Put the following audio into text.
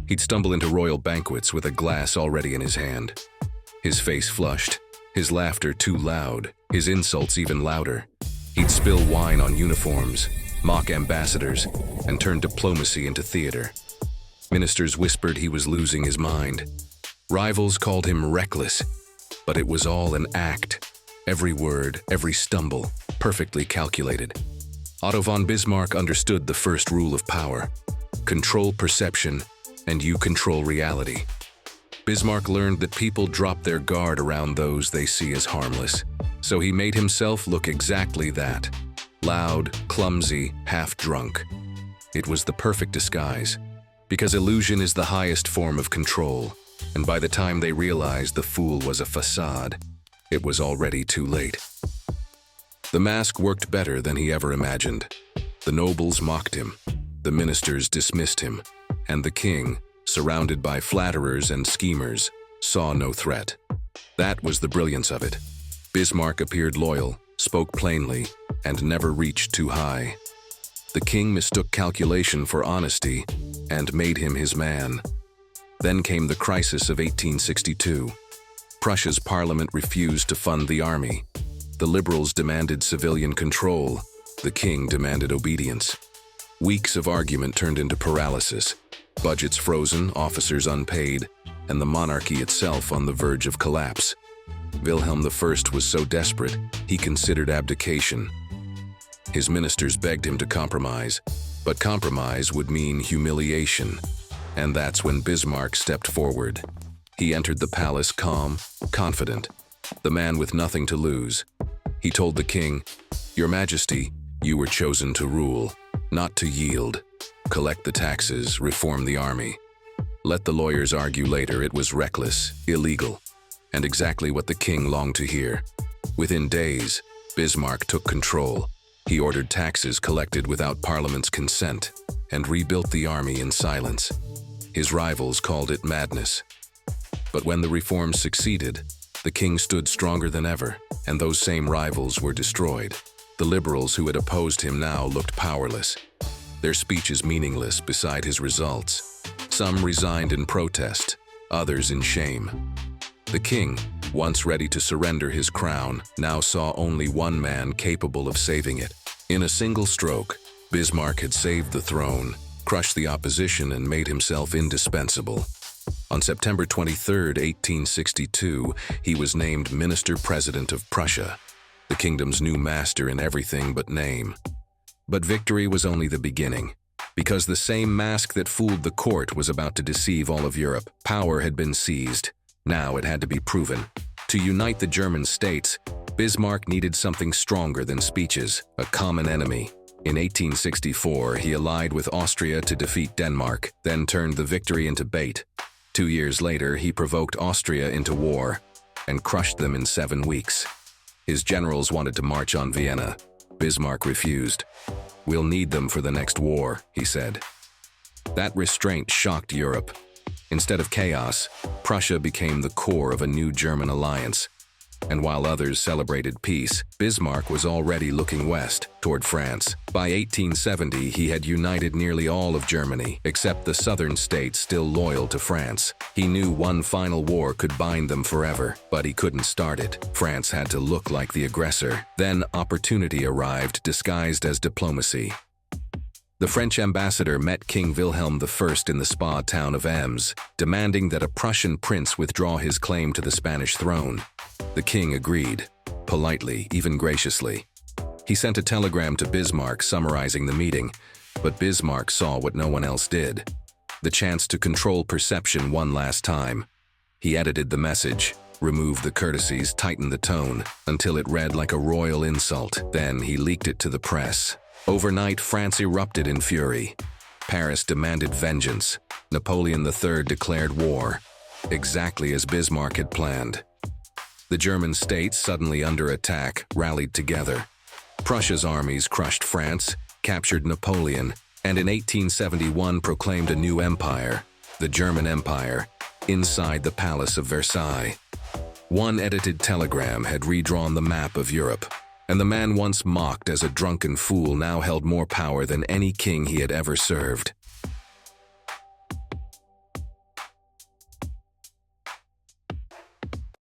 He'd stumble into royal banquets with a glass already in his hand. His face flushed, his laughter too loud, his insults even louder. He'd spill wine on uniforms, mock ambassadors, and turn diplomacy into theater. Ministers whispered he was losing his mind. Rivals called him reckless, but it was all an act. Every word, every stumble, perfectly calculated. Otto von Bismarck understood the first rule of power: control perception, and you control reality. Bismarck learned that people drop their guard around those they see as harmless, so he made himself look exactly that: loud, clumsy, half-drunk. It was the perfect disguise, because illusion is the highest form of control, and by the time they realized the fool was a facade, it was already too late. The mask worked better than he ever imagined. The nobles mocked him, the ministers dismissed him, and the king, surrounded by flatterers and schemers, saw no threat. That was the brilliance of it. Bismarck appeared loyal, spoke plainly, and never reached too high. The king mistook calculation for honesty and made him his man. Then came the crisis of 1862. Prussia's parliament refused to fund the army. The liberals demanded civilian control. The king demanded obedience. Weeks of argument turned into paralysis. Budgets frozen, officers unpaid, and the monarchy itself on the verge of collapse. Wilhelm I was so desperate, he considered abdication. His ministers begged him to compromise, but compromise would mean humiliation. And that's when Bismarck stepped forward. He entered the palace calm, confident, the man with nothing to lose. He told the king, "Your Majesty, you were chosen to rule, not to yield. Collect the taxes, reform the army. Let the lawyers argue later it was reckless, illegal, and exactly what the king longed to hear." Within days, Bismarck took control. He ordered taxes collected without Parliament's consent and rebuilt the army in silence. His rivals called it madness. But when the reforms succeeded, the king stood stronger than ever, and those same rivals were destroyed. The liberals who had opposed him now looked powerless, their speeches meaningless beside his results. Some resigned in protest, others in shame. The king, once ready to surrender his crown, now saw only one man capable of saving it. In a single stroke, Bismarck had saved the throne, crushed the opposition, and made himself indispensable. On September 23, 1862, he was named Minister-President of Prussia, the kingdom's new master in everything but name. But victory was only the beginning, because the same mask that fooled the court was about to deceive all of Europe. Power had been seized. Now it had to be proven. To unite the German states, Bismarck needed something stronger than speeches, a common enemy. In 1864, he allied with Austria to defeat Denmark, then turned the victory into bait. 2 years later, he provoked Austria into war and crushed them in 7 weeks. His generals wanted to march on Vienna. Bismarck refused. "We'll need them for the next war," he said. That restraint shocked Europe. Instead of chaos, Prussia became the core of a new German alliance. And while others celebrated peace, Bismarck was already looking west, toward France. By 1870, he had united nearly all of Germany, except the southern states still loyal to France. He knew one final war could bind them forever, but he couldn't start it. France had to look like the aggressor. Then opportunity arrived, disguised as diplomacy. The French ambassador met King Wilhelm I in the spa town of Ems, demanding that a Prussian prince withdraw his claim to the Spanish throne. The king agreed, politely, even graciously. He sent a telegram to Bismarck summarizing the meeting, but Bismarck saw what no one else did: the chance to control perception one last time. He edited the message, removed the courtesies, tightened the tone, until it read like a royal insult. Then he leaked it to the press. Overnight, France erupted in fury. Paris demanded vengeance. Napoleon III declared war, exactly as Bismarck had planned. The German states, suddenly under attack, rallied together. Prussia's armies crushed France, captured Napoleon, and in 1871 proclaimed a new empire, the German Empire, inside the Palace of Versailles. One edited telegram had redrawn the map of Europe, and the man once mocked as a drunken fool now held more power than any king he had ever served.